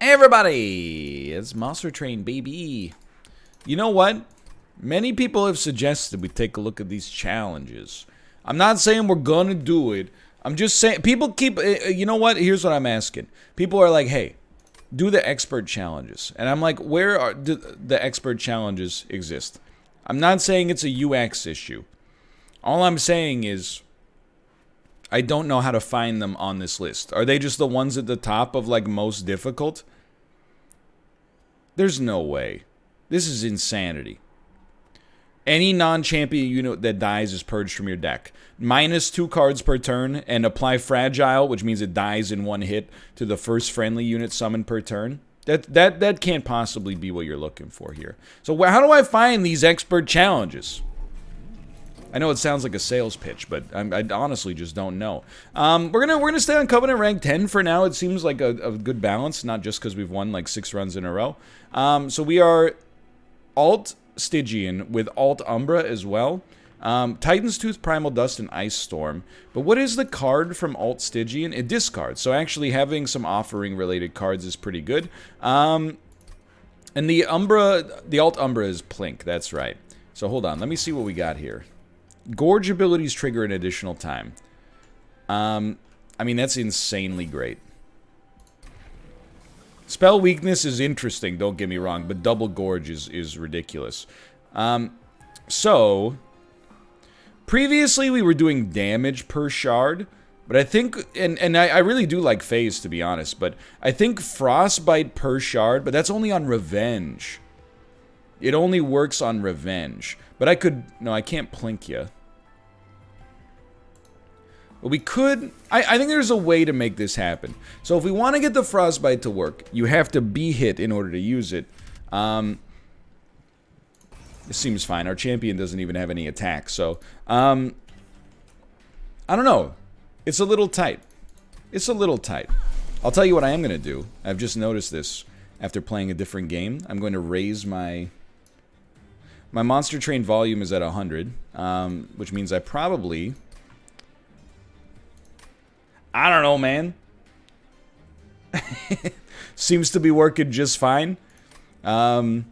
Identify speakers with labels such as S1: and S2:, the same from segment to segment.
S1: Hey everybody, it's Monster Train, baby. You know what? Many people have suggested we take a look at these challenges. I'm not saying we're gonna do it. I'm just saying, people keep, you know what? Here's what I'm asking. People are like, hey, do the expert challenges. And I'm like, where are the expert challenges exist? I'm not saying it's a UX issue. All I'm saying is, I don't know how to find them on this list. Are they just the ones at the top of, like, most difficult? There's no way. This is insanity. Any non-champion unit that dies is purged from your deck. -2 cards per turn, and apply Fragile, which means it dies in one hit, to the first friendly unit summoned per turn. That can't possibly be what you're looking for here. So how do I find these expert challenges? I know it sounds like a sales pitch, but I honestly just don't know. We're gonna stay on Covenant rank 10 for now. It seems like a good balance, not just because we've won like 6 runs in a row. So we are alt Stygian with alt Umbra as well. Titan's Tooth, Primal Dust, and Ice Storm. But what is the card from alt Stygian? It discards. So actually having some offering related cards is pretty good. And the alt Umbra is Plink. That's right. So hold on. Let me see what we got here. Gorge abilities trigger an additional time. I mean, that's insanely great. Spell weakness is interesting, don't get me wrong, but double gorge is ridiculous. So, previously we were doing damage per shard, but I think, and I really do like phase, to be honest, but I think frostbite per shard, but that's only on revenge. It only works on revenge. But I could... No, I can't plink you. But we could... I think there's a way to make this happen. So if we want to get the frostbite to work, you have to be hit in order to use it. This seems fine. Our champion doesn't even have any attack, so... I don't know. It's a little tight. It's a little tight. I'll tell you what I am going to do. I've just noticed this after playing a different game. I'm going to raise my... My Monster Train volume is at 100, which means I probably... I don't know, man. Seems to be working just fine. How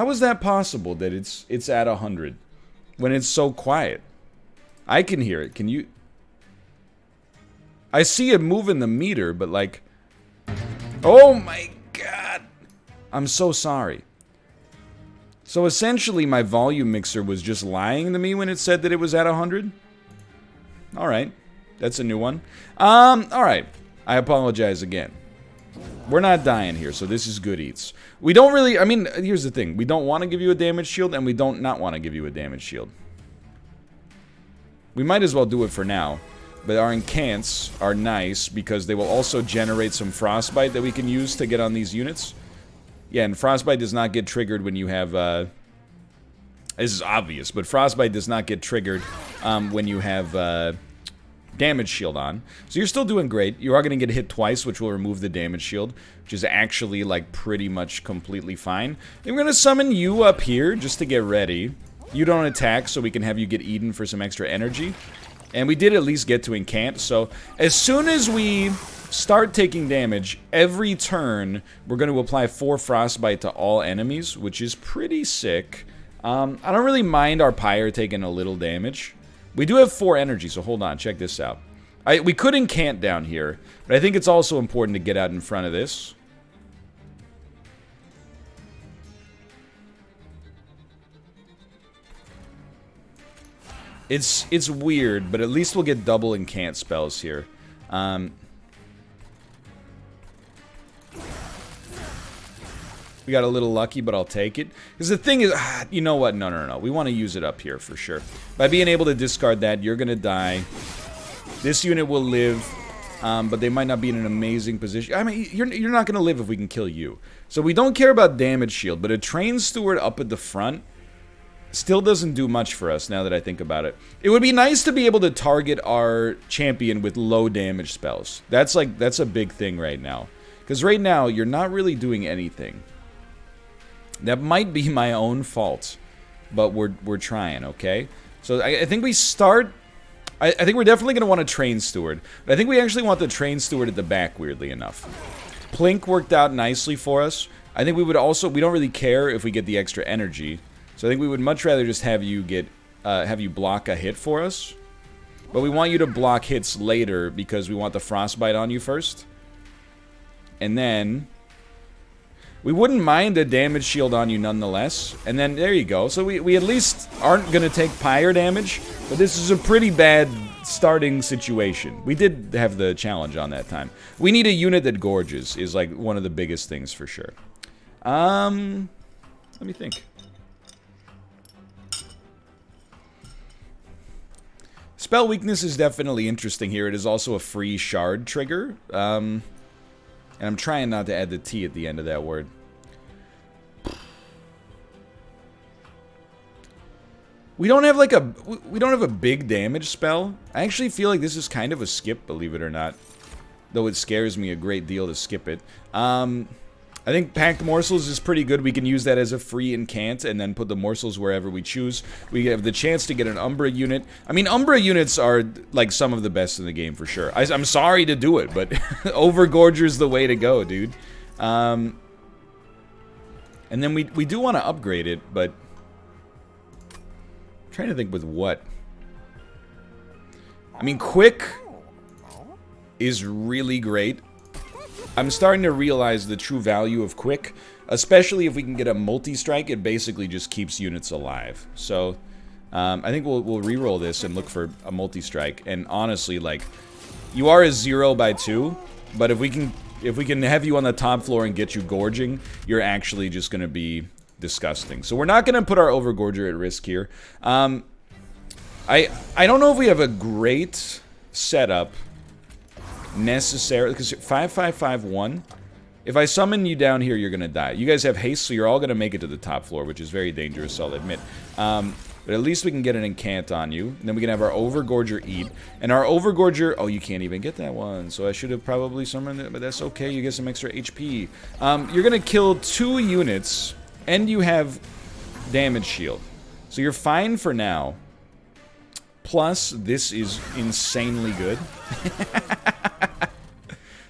S1: is that possible that it's at 100 when it's so quiet? I can hear it. Can you... I see it moving the meter, but like... Oh my god! I'm so sorry. So essentially, my volume mixer was just lying to me when it said that it was at 100? Alright. That's a new one. Alright. I apologize again. We're not dying here, so this is good eats. We don't really... I mean, here's the thing. We don't want to give you a damage shield, and we don't not want to give you a damage shield. We might as well do it for now. But our incants are nice, because they will also generate some frostbite that we can use to get on these units. Yeah, and Frostbite does not get triggered when you have, this is obvious, but Frostbite does not get triggered when you have damage shield on. So you're still doing great. You are going to get hit twice, which will remove the damage shield, which is actually, like, pretty much completely fine. And we're going to summon you up here just to get ready. You don't attack, so we can have you get eaten for some extra energy. And we did at least get to incant, so as soon as we... start taking damage, every turn we're going to apply 4 frostbite to all enemies, which is pretty sick. I don't really mind our pyre taking a little damage. We do have 4 energy, so hold on, check this out. We could incant down here, but I think it's also important to get out in front of this. It's weird, but at least we'll get double incant spells here. We got a little lucky, but I'll take it. Because the thing is, you know what? No. We want to use it up here for sure. By being able to discard that, you're going to die. This unit will live, but they might not be in an amazing position. I mean, you're not going to live if we can kill you. So we don't care about damage shield, but a train steward up at the front still doesn't do much for us now that I think about it. It would be nice to be able to target our champion with low damage spells. That's a big thing right now. Because right now, you're not really doing anything. That might be my own fault, but we're trying, okay? So I think we start... I think we're definitely going to want a train steward. But I think we actually want the train steward at the back, weirdly enough. Plink worked out nicely for us. I think we would also, we don't really care if we get the extra energy. So I think we would much rather just have you get, have you block a hit for us. But we want you to block hits later because we want the frostbite on you first. And then we wouldn't mind a damage shield on you nonetheless. And then there you go. So we at least aren't going to take pyre damage. But this is a pretty bad starting situation. We did have the challenge on that time. We need a unit that gorges is like one of the biggest things for sure. Let me think. Spell weakness is definitely interesting here. It is also a free shard trigger. And I'm trying not to add the T at the end of that word. We don't have like a big damage spell. I actually feel like this is kind of a skip, believe it or not. Though it scares me a great deal to skip it. I think Packed Morsels is pretty good. We can use that as a free incant and then put the morsels wherever we choose. We have the chance to get an Umbra unit. I mean, Umbra units are like some of the best in the game for sure. I'm sorry to do it, but Overgorger's the way to go, dude. And then we do want to upgrade it, but I'm trying to think with what. I mean, Quick is really great. I'm starting to realize the true value of Quick, especially if we can get a multi-strike. It basically just keeps units alive. So, I think we'll reroll this and look for a multi-strike. And honestly, like, you are a 0/2, but if we can have you on the top floor and get you gorging, you're actually just going to be disgusting. So we're not going to put our Overgorger at risk here. I don't know if we have a great setup necessarily, because 5/5/5/1. If I summon you down here, you're gonna die. You guys have haste, so you're all gonna make it to the top floor, which is very dangerous, I'll admit. But at least we can get an incant on you. And then we can have our Overgorger eat. And our Overgorger, oh, you can't even get that one. So I should have probably summoned it, but that's okay. You get some extra HP. You're gonna kill 2 units, and you have damage shield. So you're fine for now. Plus, this is insanely good.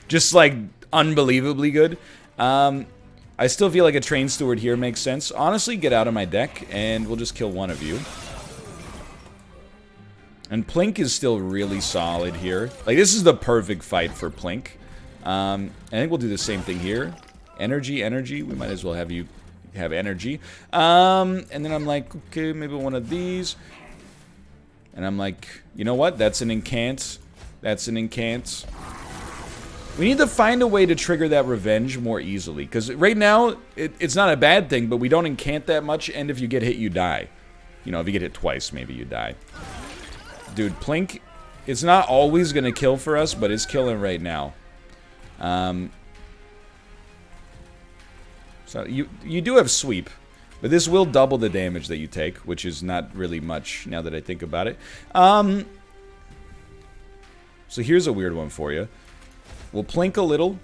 S1: Just, like, unbelievably good. I still feel like a Train Steward here makes sense. Honestly, get out of my deck, and we'll just kill one of you. And Plink is still really solid here. Like, this is the perfect fight for Plink. I think we'll do the same thing here. Energy, energy. We might as well have you have energy. And then I'm like, okay, maybe one of these. And I'm like, you know what? That's an incant. That's an incant. We need to find a way to trigger that revenge more easily. Because right now, it's not a bad thing, but we don't incant that much, and if you get hit, you die. You know, if you get hit twice, maybe you die. Dude, Plink, it's not always going to kill for us, but it's killing right now. So you do have sweep, but this will double the damage that you take, which is not really much now that I think about it. So here's a weird one for you. We'll Plink a little.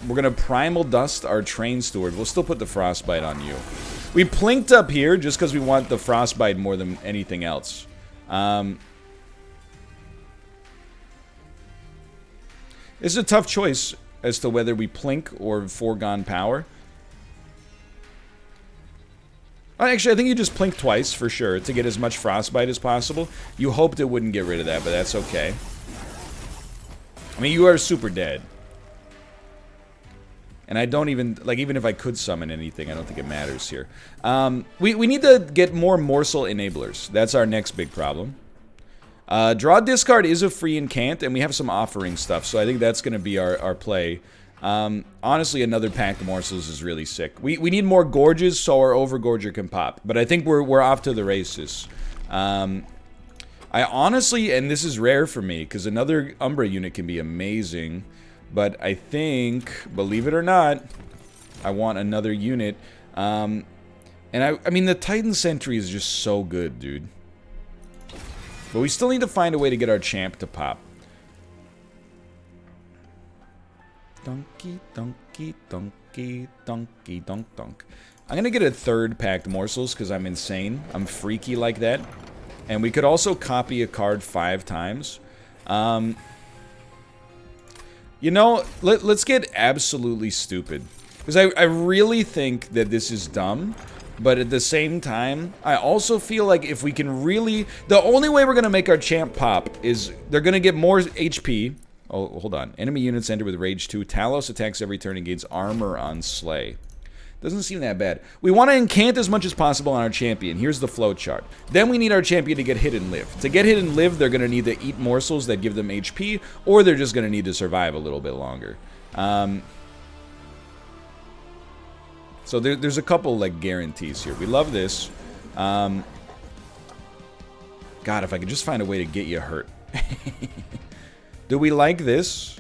S1: We're going to Primal Dust our Train Steward. We'll still put the Frostbite on you. We Plinked up here just because we want the Frostbite more than anything else. It's a tough choice as to whether we Plink or Foregone Power. Actually, I think you just Plink twice for sure to get as much Frostbite as possible. You hoped it wouldn't get rid of that, but that's okay. I mean, you are super dead. And I don't even, like, even if I could summon anything, I don't think it matters here. We need to get more Morsel Enablers. That's our next big problem. Draw Discard is a free incant, and we have some offering stuff, so I think that's going to be our play. Honestly, another Packed Morsels is really sick. We need more Gorges so our Overgorger can pop, but I think we're off to the races. I honestly, and this is rare for me, because another Umbra unit can be amazing, but I think, believe it or not, I want another unit. And I mean, the Titan Sentry is just so good, dude. But we still need to find a way to get our champ to pop. Donkey, donkey, donkey, donkey, donk, donk. I'm gonna get a third Packed Morsels, because I'm insane. I'm freaky like that. And we could also copy a card 5 times. You know, let's get absolutely stupid. Because I really think that this is dumb. But at the same time, I also feel like if we can really... The only way we're going to make our champ pop is they're going to get more HP. Oh, hold on. Enemy units enter with Rage 2. Talos attacks every turn and gains armor on Slay. Doesn't seem that bad. We want to incant as much as possible on our champion. Here's the flowchart. Then we need our champion to get hit and live. To get hit and live, they're going to need to eat morsels that give them HP, or they're just going to need to survive a little bit longer. So there's a couple, like, guarantees here. We love this. God, if I could just find a way to get you hurt. Do we like this?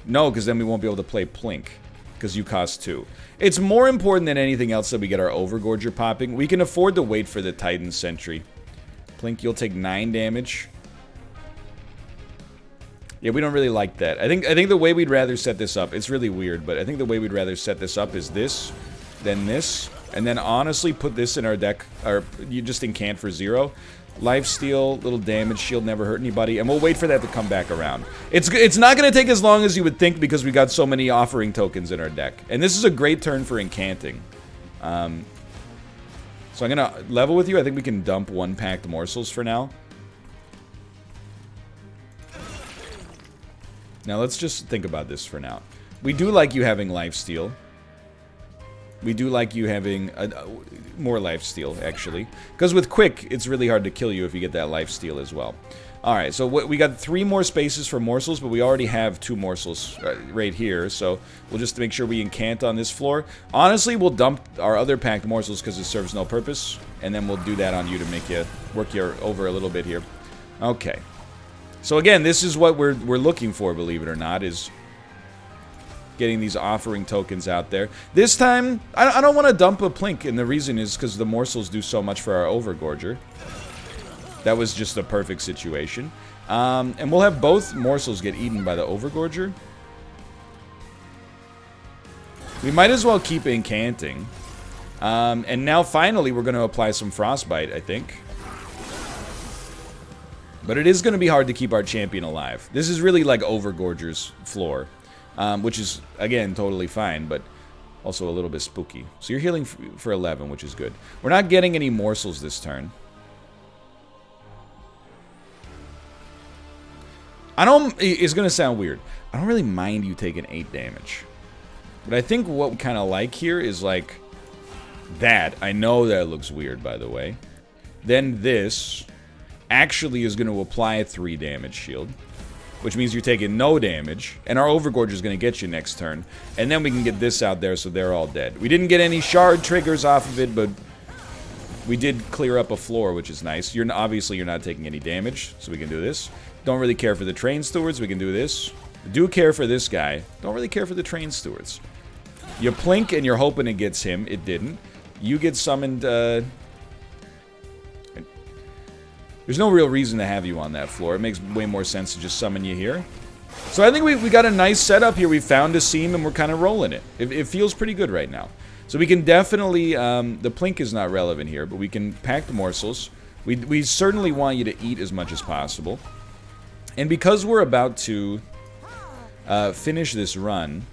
S1: No, because then we won't be able to play Plink. Because you cost 2. It's more important than anything else that we get our Overgorger popping. We can afford to wait for the Titan Sentry. Plink, you'll take 9 damage. Yeah, we don't really like that. I think the way we'd rather set this up, it's really weird, but I think the way we'd rather set this up is this, then this, and then honestly put this in our deck, or you just incant for 0. Lifesteal, little damage, shield never hurt anybody, and we'll wait for that to come back around. It's not going to take as long as you would think because we got so many offering tokens in our deck. And this is a great turn for incanting. So I'm going to level with you. I think we can dump 1 packed morsels for now. Now let's just think about this for now. We do like you having lifesteal. We do like you having more lifesteal, actually. Because with quick, it's really hard to kill you if you get that lifesteal as well. Alright, so we got 3 more spaces for morsels, but we already have 2 morsels right here. So we'll just make sure we incant on this floor. Honestly, we'll dump our other packed morsels because it serves no purpose. And then we'll do that on you to make you work you over a little bit here. Okay. So again, this is what we're looking for, believe it or not, is getting these offering tokens out there. This time, I don't want to dump a Plink, and the reason is because the morsels do so much for our Overgorger. That was just a perfect situation. And we'll have both morsels get eaten by the Overgorger. We might as well keep incanting. And now, finally, we're going to apply some Frostbite, I think. But it is going to be hard to keep our champion alive. This is really like Overgorger's floor. Which is, again, totally fine, but also a little bit spooky. So you're healing for 11, which is good. We're not getting any morsels this turn. It's going to sound weird. I don't really mind you taking 8 damage. But I think what we kind of like here is, like, that. I know that looks weird, by the way. Then this actually is going to apply a 3 damage shield. Which means you're taking no damage, and our Overgorger is going to get you next turn. And then we can get this out there so they're all dead. We didn't get any shard triggers off of it, but we did clear up a floor, which is nice. Obviously, you're not taking any damage, so we can do this. Don't really care for the Train Stewards, we can do this. Do care for this guy. Don't really care for the Train Stewards. You Plink, and you're hoping it gets him. It didn't. You get summoned, There's no real reason to have you on that floor. It makes way more sense to just summon you here. So I think we got a nice setup here. We found a seam and we're kind of rolling it. It feels pretty good right now. So we can definitely... the Plink is not relevant here, but we can pack the morsels. We certainly want you to eat as much as possible. And because we're about to finish this run...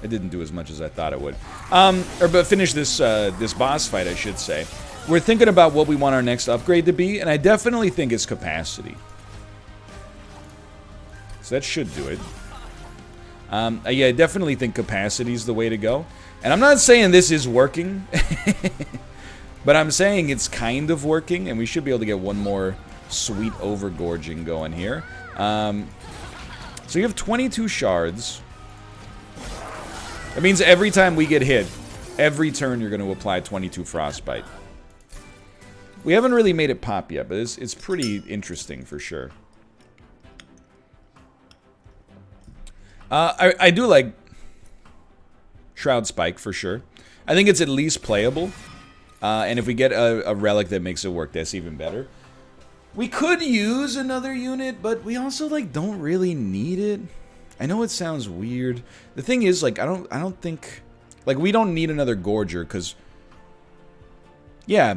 S1: It didn't do as much as I thought it would. But finish this this boss fight, I should say. We're thinking about what we want our next upgrade to be, and I definitely think it's capacity. So that should do it. Yeah, I definitely think capacity is the way to go. And I'm not saying this is working, but I'm saying it's kind of working, and we should be able to get one more sweet overgorging going here. So you have 22 shards. That means every time we get hit, every turn you're going to apply 22 Frostbite. We haven't really made it pop yet, but it's pretty interesting for sure. I do like Shroud Spike for sure. I think it's at least playable. And if we get a relic that makes it work, that's even better. We could use another unit, but we also like don't really need it. I know it sounds weird. The thing is, like, I don't think... Like, we don't need another Gorger, because... Yeah.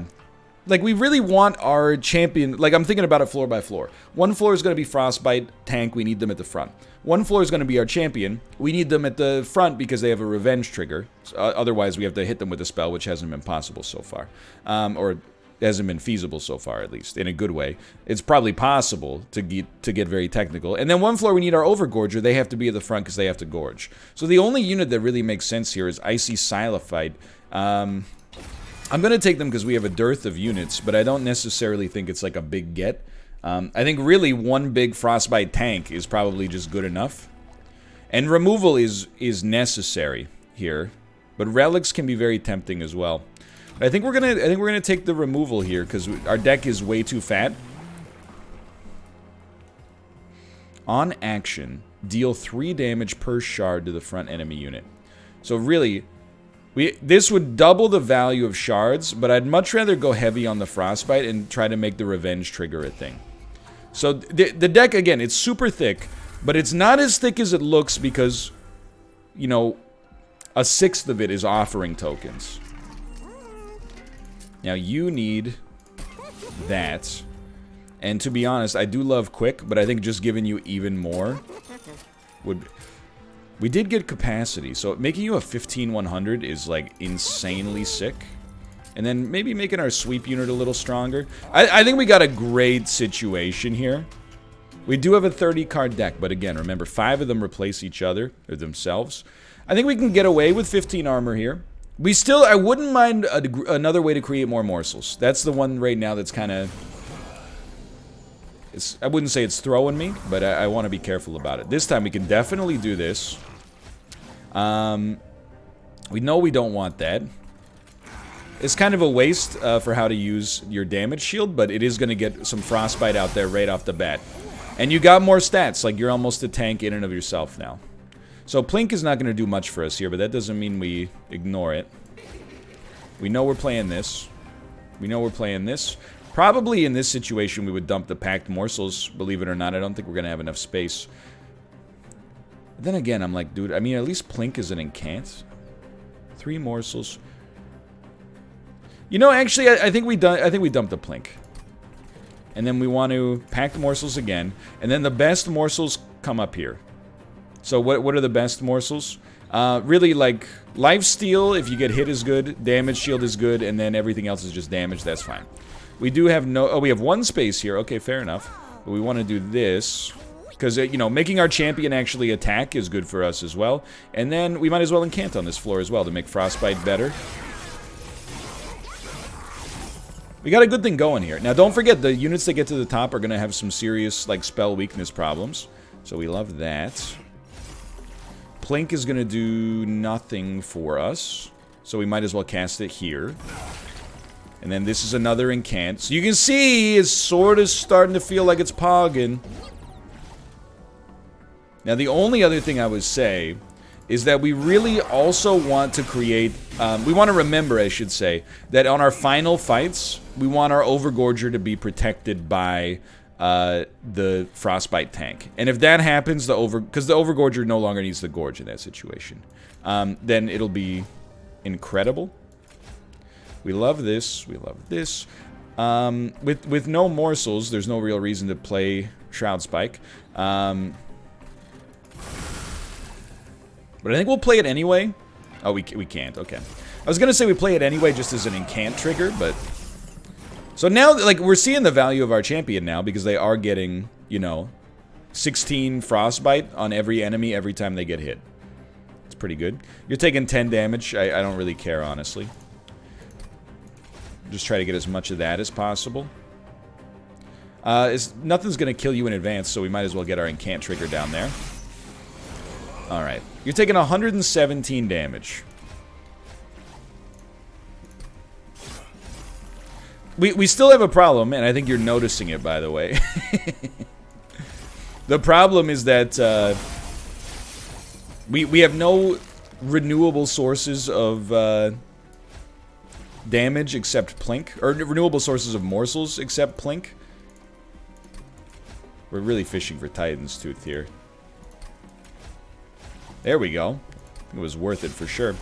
S1: like, we really want our champion... Like, I'm thinking about it floor by floor. One floor is going to be Frostbite, tank, we need them at the front. One floor is going to be our champion. We need them at the front because they have a revenge trigger. Otherwise, we have to hit them with a spell, which hasn't been possible so far. Or hasn't been feasible so far, at least, in a good way. It's probably possible to get very technical. And then one floor, we need our Overgorger. They have to be at the front because they have to gorge. So the only unit that really makes sense here is Icy Silophyte. I'm going to take them because we have a dearth of units, but I don't necessarily think it's like a big get. I think really one big Frostbite tank is probably just good enough. And removal is necessary here, but relics can be very tempting as well. But I think we're gonna take the removal here because our deck is way too fat. On action, deal 3 damage per shard to the front enemy unit. So really, this would double the value of shards, but I'd much rather go heavy on the Frostbite and try to make the revenge trigger a thing. So the deck, again, it's super thick, but it's not as thick as it looks because, you know, a 1/6 of it is offering tokens. Now, you need that. And to be honest, I do love quick, but I think just giving you even more would... We did get capacity, so making you a 15-100 is, like, insanely sick. And then maybe making our sweep unit a little stronger. I think we got a great situation here. We do have a 30-card deck, but again, remember, 5 of them replace each other, or themselves. I think we can get away with 15 armor here. We still, I wouldn't mind another way to create more morsels. That's the one right now that's kind of... I wouldn't say it's throwing me, but I want to be careful about it. This time we can definitely do this. We know we don't want that. It's kind of a waste for how to use your damage shield, but it is going to get some Frostbite out there right off the bat. And you got more stats, like you're almost a tank in and of yourself now. So Plink is not going to do much for us here, but that doesn't mean we ignore it. We know we're playing this. We know we're playing this. Probably in this situation we would dump the packed morsels, believe it or not. I don't think we're going to have enough space. But then again, I'm like, dude, I mean, at least Plink is an incant. 3 morsels. You know, actually, I think we dumped the Plink. And then we want to pack the morsels again. And then the best morsels come up here. So what are the best morsels? Really, like, lifesteal, if you get hit, is good. Damage shield is good. And then everything else is just damage. That's fine. We do have no... Oh, we have 1 space here. Okay, fair enough. But we want to do this. Because, you know, making our champion actually attack is good for us as well. And then we might as well incant on this floor as well to make Frostbite better. We got a good thing going here. Now, don't forget, the units that get to the top are going to have some serious, like, spell weakness problems. So we love that. Plink is going to do nothing for us. So we might as well cast it here. And then this is another incant. So you can see it's sort of starting to feel like it's pogging. Now, the only other thing I would say is that we really also want to create... we want to remember, I should say, that on our final fights, we want our Overgorger to be protected by the Frostbite tank. And if that happens, because the Overgorger no longer needs to gorge in that situation, then it'll be incredible. We love this. We love this. With no morsels, there's no real reason to play Shroud Spike. But I think we'll play it anyway. Oh, we can't. Okay. I was going to say we play it anyway just as an incant trigger, but... So now, like, we're seeing the value of our champion now because they are getting, you know, 16 Frostbite on every enemy every time they get hit. It's pretty good. You're taking 10 damage. I don't really care, honestly. Just try to get as much of that as possible. Nothing's going to kill you in advance, so we might as well get our incant trigger down there. Alright. You're taking 117 damage. We still have a problem, and I think you're noticing it, by the way. The problem is that we have no renewable sources of damage except Plink. Or renewable sources of morsels except Plink. We're really fishing for Titan's Tooth here. There we go. It was worth it for sure.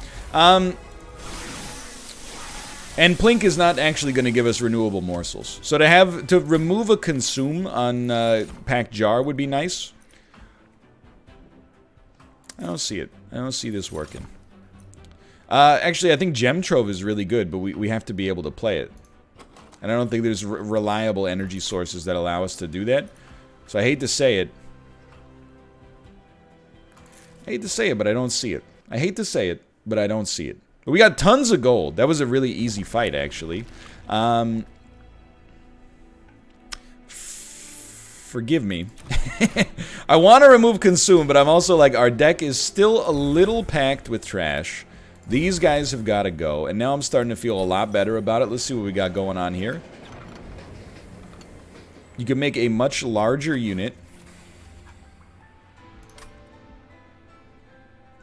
S1: And Plink is not actually going to give us renewable morsels. So to remove a consume on Packed Jar would be nice. I don't see it. I don't see this working. Actually, I think Gem Trove is really good, but we have to be able to play it. And I don't think there's reliable energy sources that allow us to do that. So I hate to say it. I hate to say it, but I don't see it. I hate to say it, but I don't see it. But we got tons of gold. That was a really easy fight, actually. Forgive me. I want to remove Consume, but I'm also like, our deck is still a little packed with trash. These guys have got to go, and now I'm starting to feel a lot better about it. Let's see what we got going on here. You can make a much larger unit.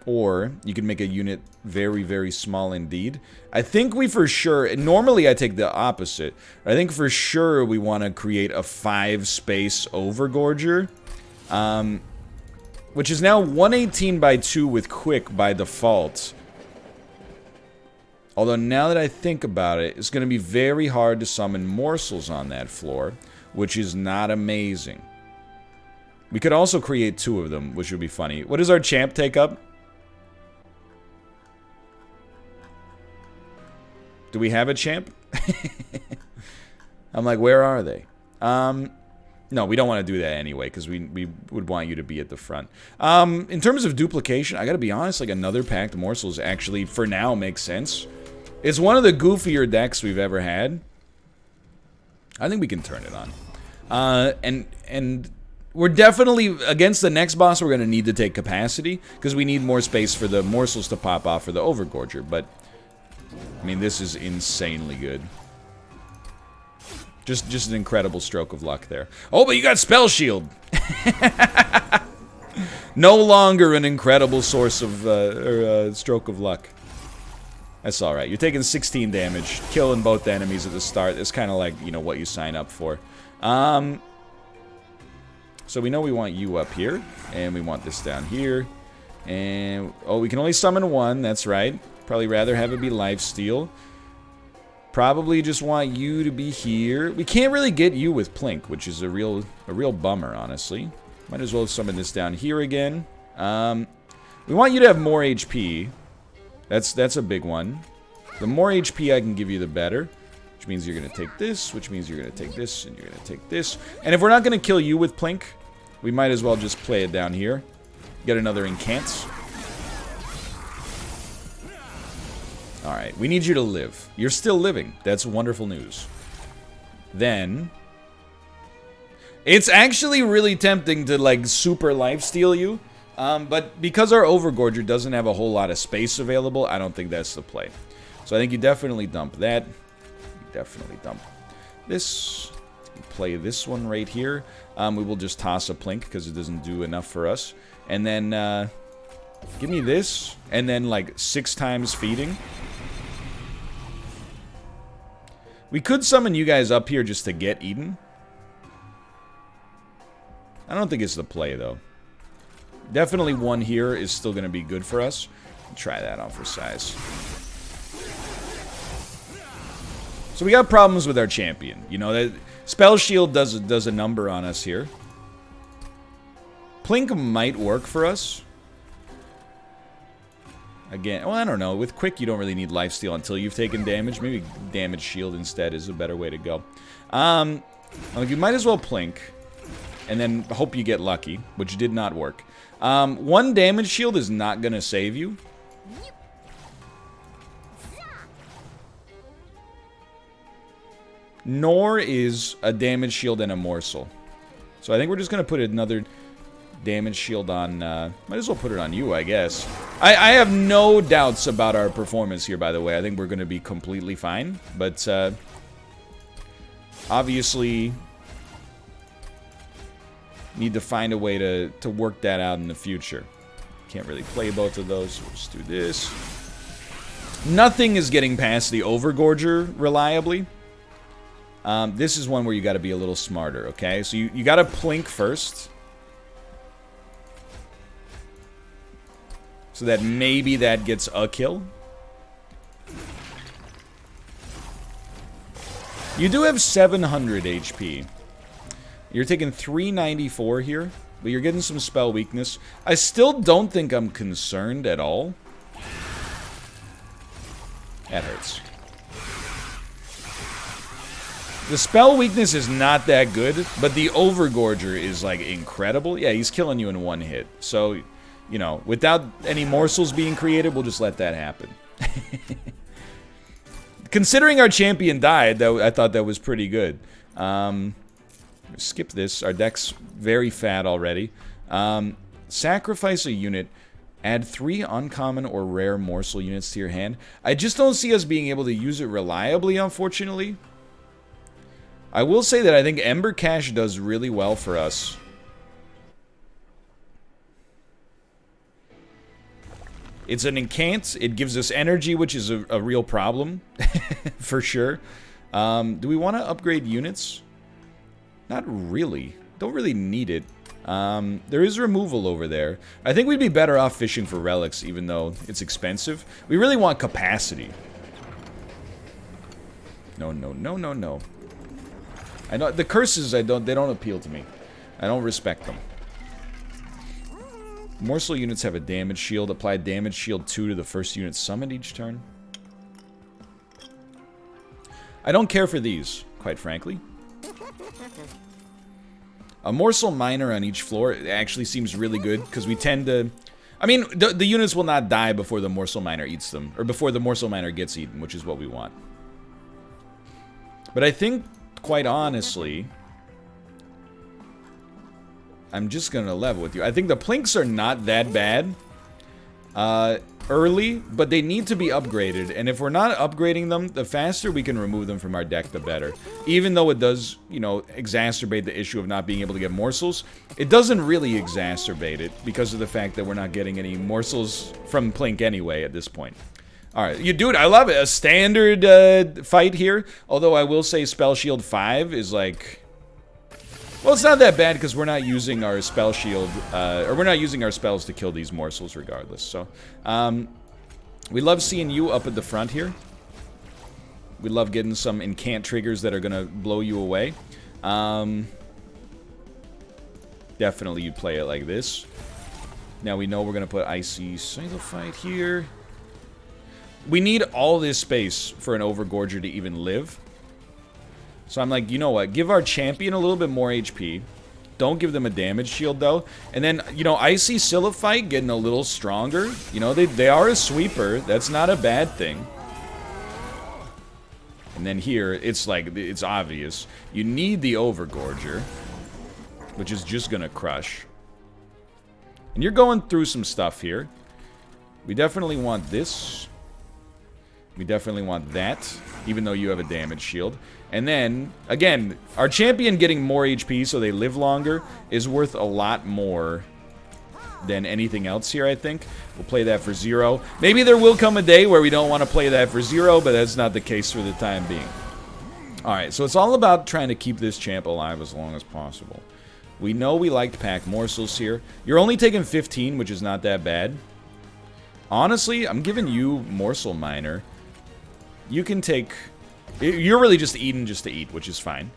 S1: Or you can make a unit very, very small indeed. I think we for sure... Normally I take the opposite. I think for sure we want to create a 5-space Overgorger. Which is now 118 by 2 with Quick by default. Although now that I think about it, it's going to be very hard to summon morsels on that floor. Which is not amazing. We could also create 2 of them, which would be funny. What does our champ take up? Do we have a champ? I'm like, where are they? No, we don't want to do that anyway, because we would want you to be at the front. In terms of duplication, I gotta be honest, like another Packed Morsels actually, for now, makes sense. It's one of the goofier decks we've ever had. I think we can turn it on. And we're definitely, against the next boss, we're going to need to take capacity, because we need more space for the morsels to pop off for the Overgorger, but, I mean, this is insanely good. Just an incredible stroke of luck there. Oh, but you got Spell Shield! No longer an incredible source of, stroke of luck. That's alright. You're taking 16 damage, killing both enemies at the start. It's kind of like, you know, what you sign up for. So we know we want you up here, and we want this down here. And, oh, we can only summon 1, that's right. Probably rather have it be lifesteal. Probably just want you to be here. We can't really get you with Plink, which is a real bummer, honestly. Might as well summon this down here again. We want you to have more HP. That's a big one. The more HP I can give you, the better. Which means you're going to take this, which means you're going to take this, and you're going to take this. And if we're not going to kill you with Plink, we might as well just play it down here. Get another Incant. Alright, we need you to live. You're still living. That's wonderful news. Then... it's actually really tempting to, like, super lifesteal you. But because our Overgorger doesn't have a whole lot of space available, I don't think that's the play. So I think you definitely dump that. You definitely dump this. Play this one right here. We will just toss a Plink because it doesn't do enough for us. And then, give me this. And then, like, 6 times feeding. We could summon you guys up here just to get eaten. I don't think it's the play, though. Definitely 1 here is still going to be good for us. Try that on for size. So we got problems with our champion. You know, that Spell Shield does a number on us here. Plink might work for us. Again, well, I don't know. With Quick, you don't really need lifesteal until you've taken damage. Maybe Damage Shield instead is a better way to go. Like, you might as well Plink. And then hope you get lucky, which did not work. 1 Damage Shield is not going to save you. Nor is a Damage Shield and a Morsel. So I think we're just going to put another Damage Shield on... might as well put it on you, I guess. I have no doubts about our performance here, by the way. I think we're going to be completely fine. But, obviously... need to find a way to work that out in the future. Can't really play both of those, so we'll just do this. Nothing is getting past the Overgorger reliably. This is one where you got to be a little smarter, okay? So you got to Plink first. So that maybe that gets a kill. You do have 700 HP. You're taking 394 here, but you're getting some spell weakness. I still don't think I'm concerned at all. That hurts. The spell weakness is not that good, but the Overgorger is, like, incredible. Yeah, he's killing you in one hit. So, you know, without any morsels being created, we'll just let that happen. Considering our champion died, I thought that was pretty good. Skip this. Our deck's very fat already. Sacrifice a unit. Add 3 uncommon or rare morsel units to your hand. I just don't see us being able to use it reliably, unfortunately. I will say that I think Ember Cash does really well for us. It's an incant. It gives us energy, which is a real problem, for sure. Do we want to upgrade units? Not really. Don't really need it. There is removal over there. I think we'd be better off fishing for relics, even though it's expensive. We really want capacity. No, no, no, no, no. I know the curses. They don't appeal to me. I don't respect them. Morsel units have a damage shield. Apply damage shield 2 to the first unit summoned each turn. I don't care for these, quite frankly. A morsel miner on each floor actually seems really good because we tend to. I mean, the units will not die before the morsel miner eats them, or before the morsel miner gets eaten, which is what we want. But I think, quite honestly, I'm just gonna level with you. I think the plinks are not that bad early, but they need to be upgraded. And if we're not upgrading them, the faster we can remove them from our deck, the better. Even though it does, you know, exacerbate the issue of not being able to get morsels, it doesn't really exacerbate it because of the fact that we're not getting any morsels from plink anyway at this point. Alright, dude, I love it. A standard fight here. Although I will say Spell Shield 5 is like... Well, it's not that bad because we're not using our spell shield, or we're not using our spells to kill these morsels regardless. So, we love seeing you up at the front here. We love getting some incant triggers that are going to blow you away. Definitely you'd play it like this. Now we know we're going to put Icy Silophyte here. We need all this space for an Overgorger to even live. So I'm like, you know what? Give our champion a little bit more HP. Don't give them a damage shield, though. And then, you know, Icy Silophyte getting a little stronger. You know, they are a sweeper. That's not a bad thing. And then here, it's like, it's obvious. You need the Overgorger, which is just gonna crush. And you're going through some stuff here. We definitely want this. We definitely want that, even though you have a damage shield. And then, again, our champion getting more HP so they live longer is worth a lot more than anything else here, I think. We'll play that for 0. Maybe there will come a day where we don't want to play that for 0, but that's not the case for the time being. Alright, so it's all about trying to keep this champ alive as long as possible. We know we like to pack morsels here. You're only taking 15, which is not that bad. Honestly, I'm giving you Morsel Miner. You can take... You're really just eating just to eat, which is fine.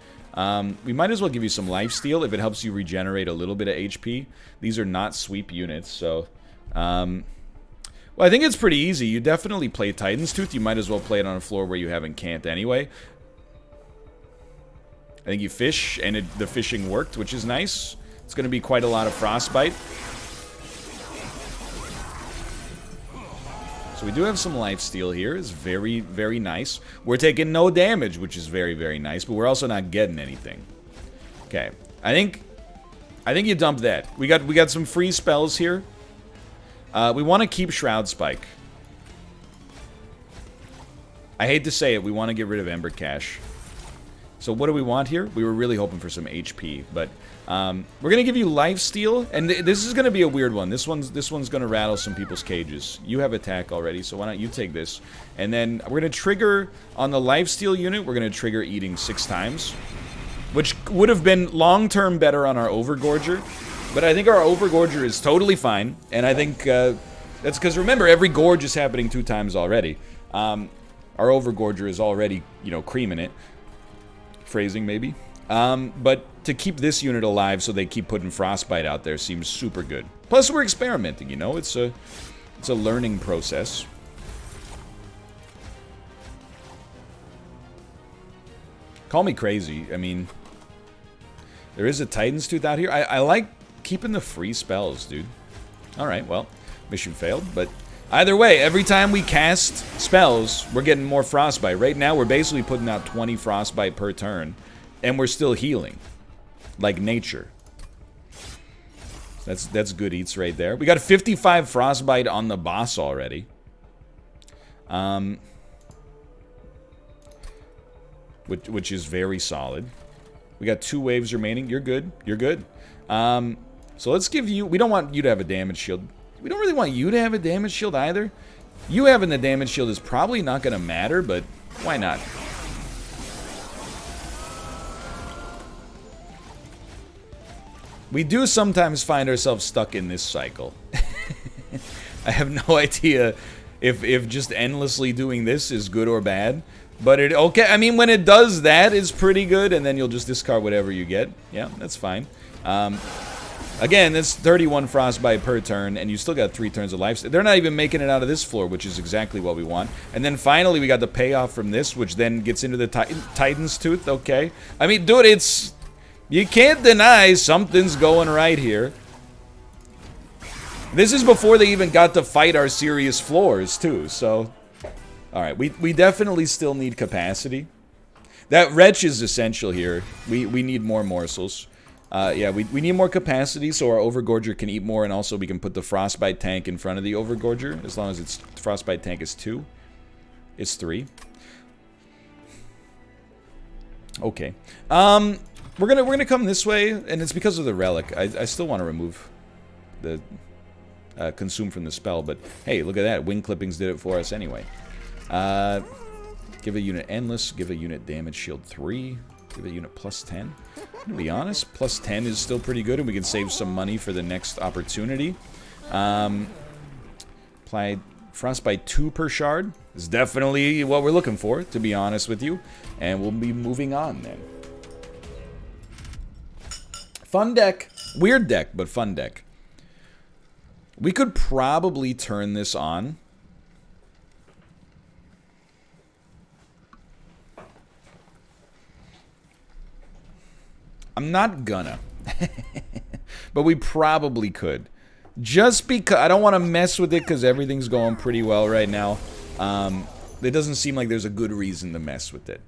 S1: We might as well give you some lifesteal if it helps you regenerate a little bit of HP. These are not sweep units, so... well, I think it's pretty easy. You definitely play Titan's Tooth. You might as well play it on a floor where you haven't can't anyway. I think you fish, and the fishing worked, which is nice. It's going to be quite a lot of Frostbite. So we do have some lifesteal here. It's very, very nice. We're taking no damage, which is very, very nice, but we're also not getting anything. Okay. I think you dump that. We got some free spells here. We want to keep Shroud Spike. I hate to say it, we want to get rid of Ember Cash. So what do we want here? We were really hoping for some HP, but we're gonna give you lifesteal, and this is gonna be a weird one. This one's gonna rattle some people's cages. You have attack already, so why don't you take this? And then we're gonna trigger on the lifesteal unit. We're gonna trigger eating 6 times, which would have been long-term better on our Overgorger, but I think our Overgorger is totally fine, and I think that's because remember every gorge is happening 2 times already. Our Overgorger is already, you know, creaming it. Phrasing, maybe. But to keep this unit alive so they keep putting Frostbite out there seems super good. Plus, we're experimenting, you know? It's a learning process. Call me crazy. I mean, there is a Titan's Tooth out here. I like keeping the free spells, dude. Alright, well, mission failed, but either way, every time we cast spells, we're getting more Frostbite. Right now, we're basically putting out 20 Frostbite per turn, and we're still healing. Like nature. That's good eats right there. We got 55 Frostbite on the boss already. Which is very solid. We got 2 waves remaining. You're good. You're good. So let's give you... We don't want you to have a damage shield. We don't really want you to have a damage shield either. You having the damage shield is probably not going to matter, but why not? We do sometimes find ourselves stuck in this cycle. I have no idea if just endlessly doing this is good or bad. But okay, I mean, when it does that, it's pretty good, and then you'll just discard whatever you get. Yeah, that's fine. Again, it's 31 Frostbite per turn, and you still got 3 turns of life. They're not even making it out of this floor, which is exactly what we want. And then finally, we got the payoff from this, which then gets into the Titan's Tooth, okay? I mean, dude, it's... You can't deny something's going right here. This is before they even got to fight our serious floors, too, so... Alright, we definitely still need capacity. That Wretch is essential here. We need more morsels. Yeah, we need more capacity so our Overgorger can eat more, and also we can put the Frostbite tank in front of the Overgorger, as long as its Frostbite tank is 2. It's 3. Okay. We're gonna come this way, and it's because of the relic. I still want to remove the consume from the spell, but hey, look at that. Wing clippings did it for us anyway. Give a unit endless, give a unit damage shield 3, give a unit plus 10. To be honest, plus 10 is still pretty good, and we can save some money for the next opportunity. Apply Frostbite 2 per shard. Is definitely what we're looking for, to be honest with you. And we'll be moving on then. Fun deck. Weird deck, but fun deck. We could probably turn this on. I'm not gonna. But we probably could. Just because... I don't want to mess with it because everything's going pretty well right now. It doesn't seem like there's a good reason to mess with it.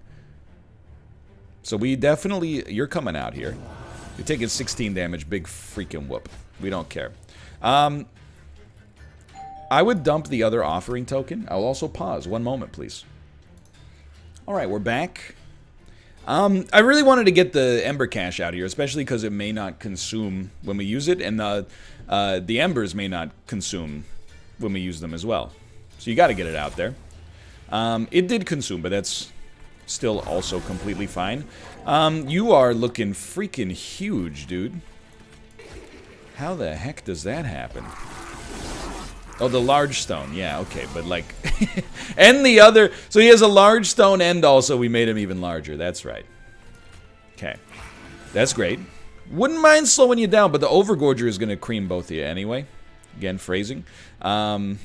S1: So we definitely... You're coming out here. You're taking 16 damage. Big freaking whoop. We don't care. I would dump the other offering token. I'll also pause. 1 moment, please. Alright, we're back. I really wanted to get the Ember Cache out here, especially because it may not consume when we use it, and the Embers may not consume when we use them as well. So you got to get it out there. It did consume, but that's still also completely fine. You are looking freaking huge, dude. How the heck does that happen? Oh, the large stone. Yeah, okay, but like... and the other... So he has a large stone, and also we made him even larger. That's right. Okay. That's great. Wouldn't mind slowing you down, but the Overgorger is going to cream both of you anyway. Again, phrasing. So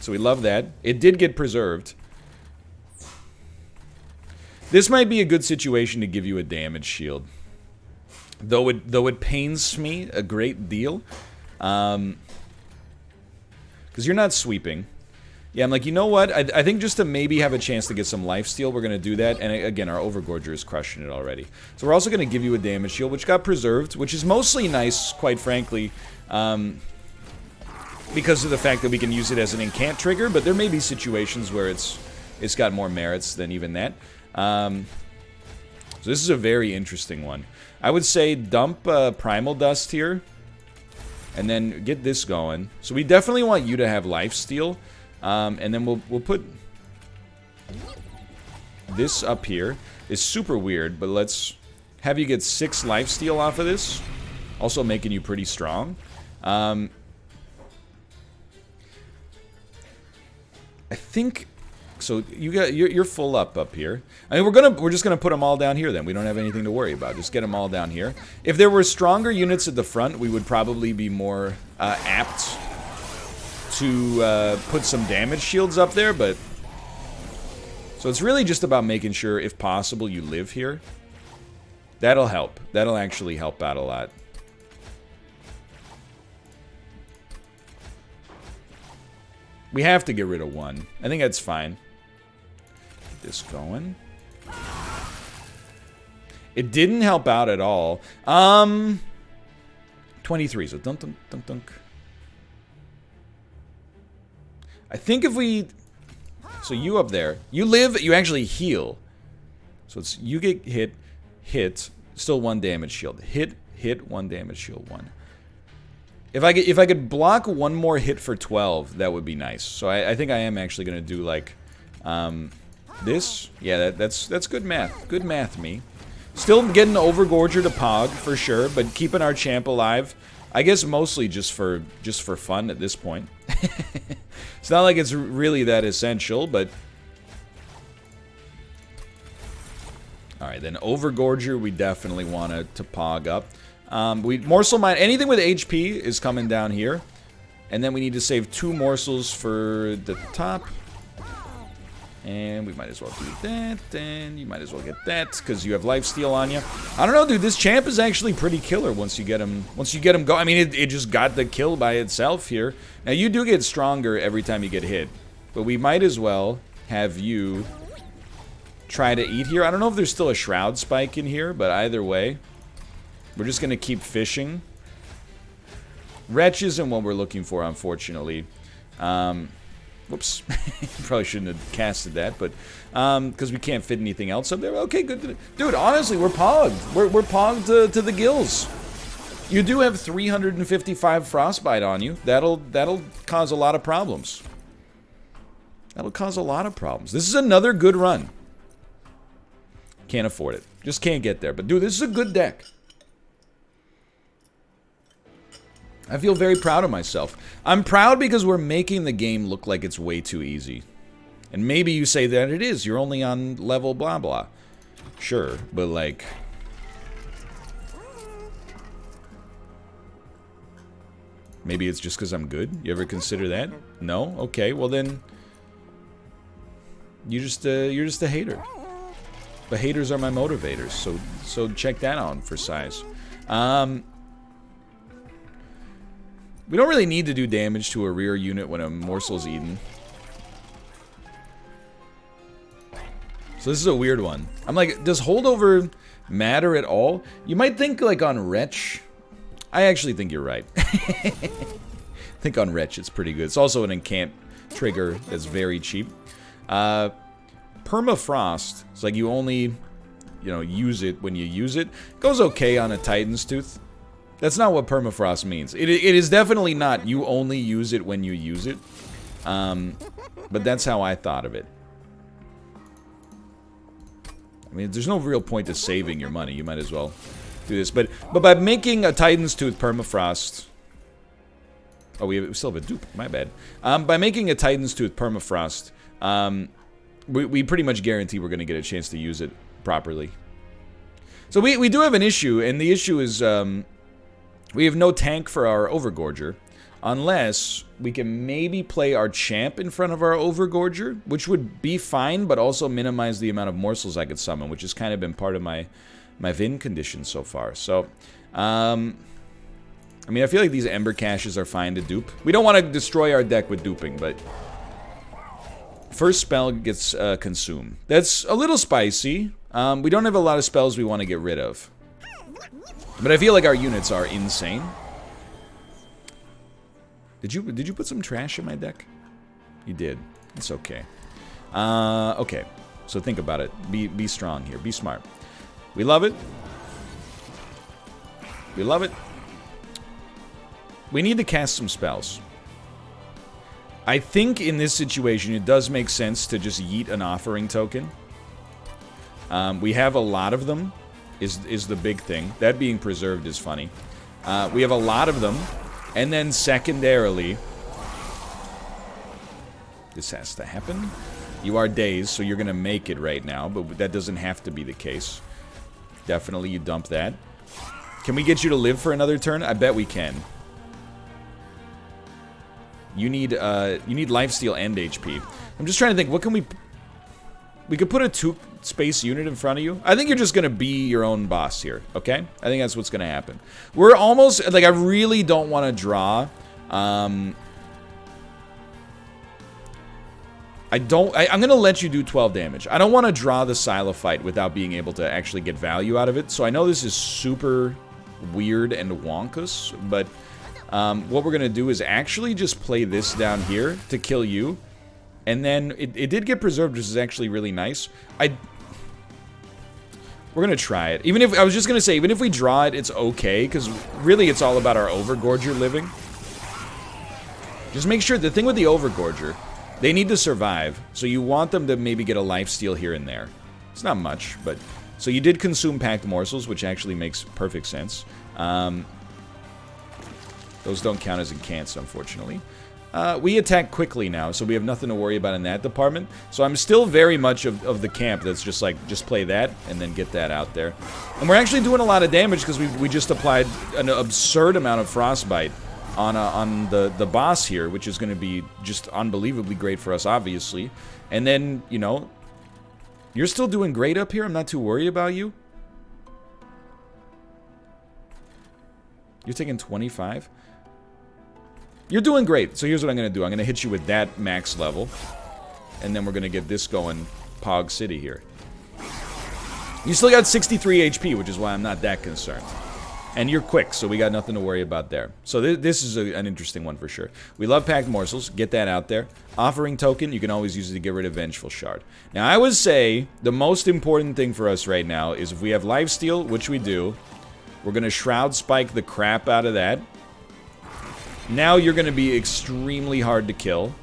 S1: we love that. It did get preserved. This might be a good situation to give you a damage shield. Though it pains me a great deal. Because you're not sweeping. Yeah, I'm like, you know what? I think just to maybe have a chance to get some lifesteal, we're going to do that. And again, our Overgorger is crushing it already. So we're also going to give you a damage shield, which got preserved, which is mostly nice, quite frankly, because of the fact that we can use it as an incant trigger. But there may be situations where it's got more merits than even that. So this is a very interesting one. I would say dump Primal Dust here. And then get this going. So we definitely want you to have lifesteal. And then we'll put this up here. It's super weird, but let's have you get 6 lifesteal off of this. Also making you pretty strong. I think So you're full up here. I mean, we're just gonna put them all down here then. We don't have anything to worry about. Just get them all down here. If there were stronger units at the front, we would probably be more apt to put some damage shields up there, but... So it's really just about making sure, if possible, you live here. That'll help. That'll actually help out a lot. We have to get rid of one. I think that's fine. Get this going. It didn't help out at all. 23, so dunk, dunk, dunk, dunk. I think if we... So you up there. You live, you actually heal. So it's you get hit, hit, still 1 damage shield. Hit, hit, 1 damage shield, 1. If I could block 1 more hit for 12, that would be nice. So I think I am actually gonna do like this. Yeah, that's good math. Good math, me. Still getting Overgorger to Pog for sure, but keeping our champ alive. I guess mostly just for fun at this point. It's not like it's really that essential, but... Alright, then Overgorger we definitely want to Pog up. Morsel Mine, anything with HP is coming down here. And then we need to save 2 morsels for the top. And we might as well do that, and you might as well get that, because you have lifesteal on you. I don't know, dude, this champ is actually pretty killer once you get him going. I mean, it just got the kill by itself here. Now, you do get stronger every time you get hit, but we might as well have you try to eat here. I don't know if there's still a Shroud Spike in here, but either way, we're just going to keep fishing. Wretch isn't what we're looking for, unfortunately. Whoops. Probably shouldn't have casted that, but because we can't fit anything else up there. Okay, good. Dude, honestly, we're pogged. We're pogged to the gills. You do have 355 frostbite on you. That'll cause a lot of problems. That'll cause a lot of problems. This is another good run. Can't afford it. Just can't get there. But dude, this is a good deck. I feel very proud of myself. I'm proud because we're making the game look like it's way too easy. And maybe you say that it is. You're only on level blah blah. Sure, but like... Maybe it's just because I'm good? You ever consider that? No? Okay, well then... you're just a hater. But haters are my motivators, so check that out for size. We don't really need to do damage to a rear unit when a morsel's eaten. So this is a weird one. I'm like, does holdover matter at all? You might think like on Wretch. I actually think you're right. I think on Wretch it's pretty good. It's also an incant trigger that's very cheap. Permafrost. It's like you only, use it when you use it. Goes okay on a Titan's Tooth. That's not what permafrost means. It is definitely not you only use it when you use it. But that's how I thought of it. I mean, there's no real point to saving your money. You might as well do this. But by making a Titan's Tooth permafrost... Oh, we still have a dupe. My bad. By making a Titan's Tooth permafrost, we pretty much guarantee we're going to get a chance to use it properly. So we do have an issue, and the issue is... we have no tank for our Overgorger, unless we can maybe play our champ in front of our Overgorger, which would be fine, but also minimize the amount of morsels I could summon, which has kind of been part of my Vin condition so far. So, I mean, I feel like these Ember Caches are fine to dupe. We don't want to destroy our deck with duping, but... First spell gets Consume. That's a little spicy. We don't have a lot of spells we want to get rid of. But I feel like our units are insane. Did you put some trash in my deck? You did. It's okay. Okay. So think about it. Be strong here. Be smart. We love it. We love it. We need to cast some spells. I think in this situation it does make sense to just yeet an offering token. We have a lot of them. Is the big thing. That being preserved is funny. We have a lot of them. And then secondarily... This has to happen. You are dazed, so you're going to make it right now, but that doesn't have to be the case. Definitely you dump that. Can we get you to live for another turn? I bet we can. You need lifesteal and HP. I'm just trying to think, what can we... We could put a 2-space unit in front of you. I think you're just going to be your own boss here, okay? I think that's what's going to happen. We're almost... Like, I really don't want to draw... I'm going to let you do 12 damage. I don't want to draw the Silo fight without being able to actually get value out of it. So I know this is super weird and wonkus, but what we're going to do is actually just play this down here to kill you. And then it did get preserved, which is actually really nice. We're going to try it. Even if, I was just going to say, even if we draw it, it's okay. Because really it's all about our Overgorger living. Just make sure, the thing with the Overgorger, they need to survive. So you want them to maybe get a lifesteal here and there. It's not much, but... So you did consume packed morsels, which actually makes perfect sense. Those don't count as incants, unfortunately. We attack quickly now, so we have nothing to worry about in that department. So I'm still very much of the camp that's just like, just play that, and then get that out there. And we're actually doing a lot of damage because we just applied an absurd amount of frostbite on the boss here, which is going to be just unbelievably great for us, obviously. And then, you know, you're still doing great up here. I'm not too worried about you. You're taking 25? You're doing great. So here's what I'm going to do. I'm going to hit you with that max level. And then we're going to get this going Pog City here. You still got 63 HP, which is why I'm not that concerned. And you're quick, so we got nothing to worry about there. So this is an interesting one for sure. We love packed morsels. Get that out there. Offering token, you can always use it to get rid of Vengeful Shard. Now, I would say the most important thing for us right now is if we have lifesteal, which we do, we're going to Shroud Spike the crap out of that. Now you're going to be extremely hard to kill.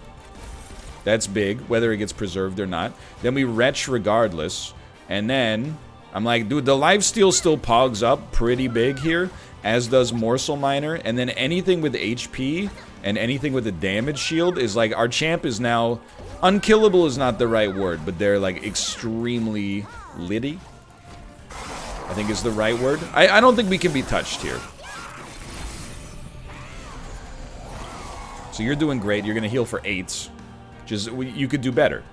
S1: That's big, whether it gets preserved or not. Then we Retch regardless. And then... I'm like, dude, the lifesteal still pogs up pretty big here, as does Morsel Miner, and then anything with HP and anything with a damage shield is like, our champ is now, unkillable is not the right word, but they're like extremely litty, I think is the right word. I don't think we can be touched here. So you're doing great, you're gonna heal for 8s, just, you could do better.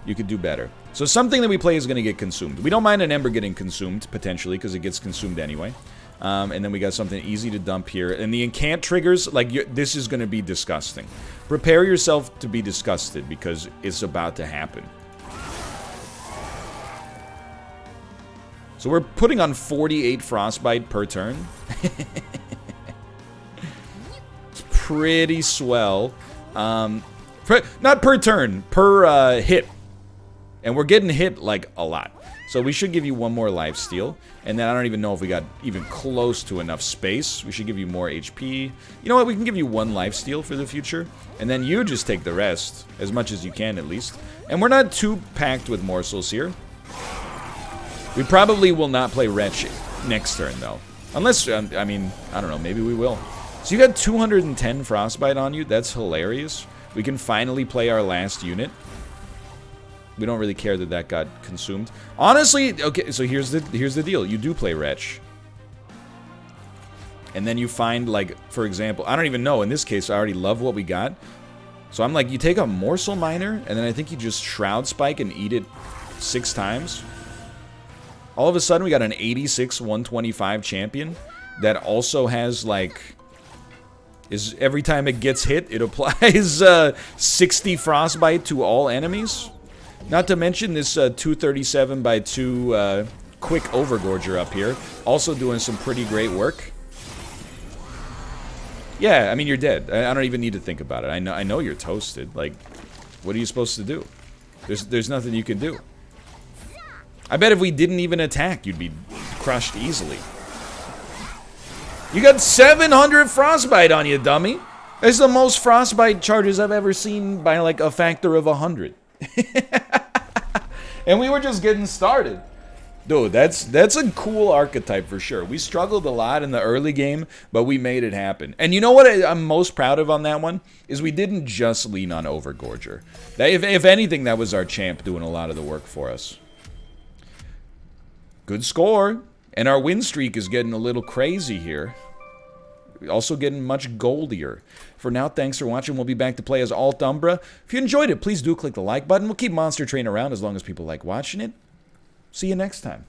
S1: You could do better. So something that we play is going to get consumed. We don't mind an Ember getting consumed, potentially, because it gets consumed anyway. And then we got something easy to dump here. And the incant triggers, like, this is going to be disgusting. Prepare yourself to be disgusted, because it's about to happen. So we're putting on 48 Frostbite per turn. It's pretty swell. Not per turn, per hit. And we're getting hit, like, a lot. So we should give you one more lifesteal. And then I don't even know if we got even close to enough space. We should give you more HP. You know what? We can give you one lifesteal for the future. And then you just take the rest. As much as you can, at least. And we're not too packed with morsels here. We probably will not play Wretch next turn, though. Unless, I mean, I don't know. Maybe we will. So you got 210 Frostbite on you. That's hilarious. We can finally play our last unit. We don't really care that that got consumed. Honestly, okay, so here's the deal. You do play Wretch. And then you find, like, for example, I don't even know. In this case, I already love what we got. So I'm like, you take a Morsel Miner, and then I think you just Shroud Spike and eat it 6 times. All of a sudden, we got an 86 125 champion that also has, like... is every time it gets hit, it applies 60 Frostbite to all enemies. Not to mention this 237 by 2 quick Overgorger up here. Also doing some pretty great work. Yeah, I mean, you're dead. I don't even need to think about it. I know you're toasted. Like, what are you supposed to do? There's nothing you can do. I bet if we didn't even attack, you'd be crushed easily. You got 700 Frostbite on you, dummy. That's the most Frostbite charges I've ever seen by, like, a factor of 100. And we were just getting started. Dude, that's a cool archetype for sure. We struggled a lot in the early game, but we made it happen. And you know what I'm most proud of on that one? Is we didn't just lean on Overgorger. If anything, that was our champ doing a lot of the work for us. Good score. And our win streak is getting a little crazy here. Also getting much goldier. For now, thanks for watching. We'll be back to play as Alt Umbra. If you enjoyed it, please do click the like button. We'll keep Monster Train around as long as people like watching it. See you next time.